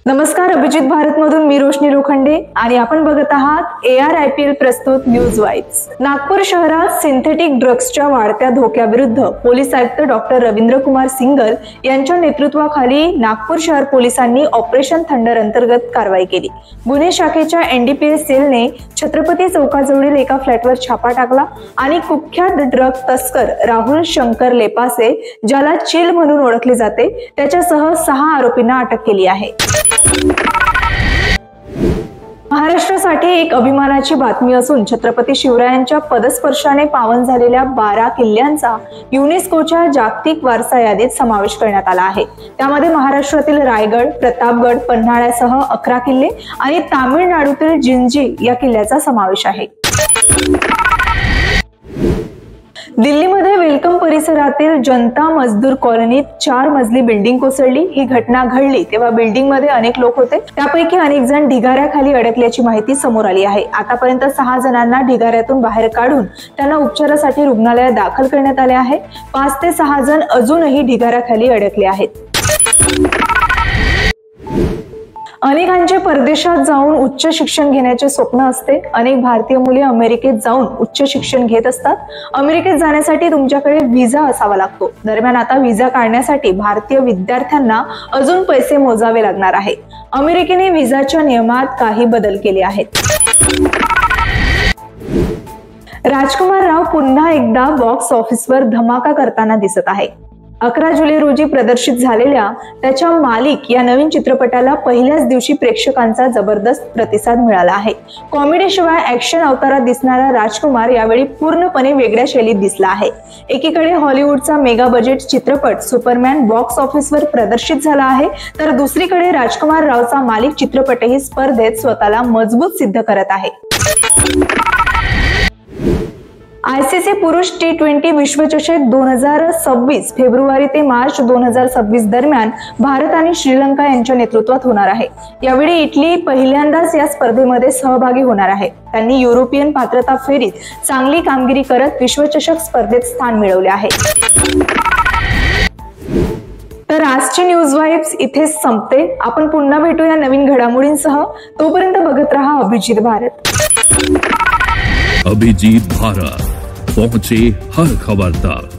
नमस्कार, अभिजित भारत मधून मी रोशनी लोखंडे आणि आपण बघत आहात ARIPL प्रस्तुत न्यूज वाइब्स। नागपूर शहरात सिंथेटिक ड्रग्सच्या वाढत्या धोक्याविरुद्ध पोलीस आयुक्त डॉक्टर रवींद्र कुमार सिंगल यांच्या नेतृत्वाखाली नागपूर शहर पोलिसांनी ऑपरेशन थंडर अंतर्गत कारवाई केली। गुन्हे शाखेच्या NDPS सेलने छत्रपती चौकाजवळील एका फ्लॅटवर छापा टाकला आणि कुख्यात ड्रग तस्कर राहुल शंकर लेपासे, ज्याला चिल म्हणून ओळखले जाते, त्याच्यासह 6 आरोपींना अटक केली आहे। महाराष्ट्रासाठी एक अभिमानाची बातमी असून छत्रपती शिवरायांच्या पदस्पर्शाने पावन झालेल्या 12 किल्ल्यांचा युनेस्कोच्या जागतिक वारसा यादीत समावेश करण्यात आला आहे। त्यामध्ये महाराष्ट्रातील रायगड, प्रतापगड, पन्हाळ्यासह 11 किल्ले आणि तामिळनाडूतील जिंजी या किल्ल्याचा समावेश आहे। दिल्लीमध्ये वेलकम परिसरातील जनता मजदूर कॉलनीत 4 मजली बिल्डिंग कोसळली। ही घटना घडली तेव्हा बिल्डिंग मध्ये अनेक लोक होते, त्यापैकी अनेक जण ढिगाऱ्याखाली अडकल्याची माहिती समोर आली आहे। आतापर्यंत 6 जणांना ढिगाऱ्यातून बाहेर काढून त्यांना उपचारासाठी रुग्णालयात दाखल करण्यात आले आहे। 5 ते 6 जण अजूनही ढिगाऱ्याखाली अडकले आहेत। अनेकांचे परदेशात जाऊन उच्च शिक्षण घेण्याचे स्वप्न असते। अनेक भारतीय मुले अमेरिकेत जाऊन उच्च शिक्षण घेत असतात। अमेरिकेत जाण्यासाठी तुमच्याकडे व्हिसा असावा लागतो। दरम्यान आता व्हिसा काढण्यासाठी भारतीय विद्यार्थ्यांना अजून पैसे मोजावे लागणार आहे। अमेरिकेने व्हिसाच्या नियमात काही बदल केले आहेत। राजकुमार राव पुन्हा एकदा बॉक्स ऑफिसवर धमाका करताना दिसत आहे। 11 जुलै रोजी प्रदर्शित झालेल्या त्याच्या मालिक या नवीन चित्रपटाला पहिल्याच दिवशी प्रेक्षकांचा जबरदस्त प्रतिसाद मिळाला आहे। कॉमेडी शिवाय ॲक्शन अवतारात दिसणारा राजकुमार यावेळी पूर्णपणे वेगळ्या शैलीत दिसला आहे। एकीकडे हॉलिवूडचा मेगा बजेट चित्रपट सुपरमॅन बॉक्स ऑफिसवर प्रदर्शित झाला आहे, तर दुसरीकडे राजकुमार रावचा मालिक चित्रपटही स्पर्धेत स्वतःला मजबूत सिद्ध करत आहे। ICC पुरुष T20 विश्वचषक 2026 फेब्रुवारी ते मार्च 2026 दरम्यान भारत आणि श्रीलंका यांच्या नेतृत्वात होणार आहे। यावेळी इटली पहिल्यांदाच या स्पर्धेमध्ये सहभागी होणार आहे। त्यांनी युरोपियन पात्रता फेरीत चांगली कामगिरी करत विश्वचषक स्पर्धेत स्थान मिळवले आहे। तर आजची न्यूज वाइब्स इथेच संपते। आपण पुन्हा भेटूया नवीन घडामोडींसह। तोपर्यंत बघत रहा अभिजित भारत। अभिजीत भारत, पहुंचे हर खबर तक।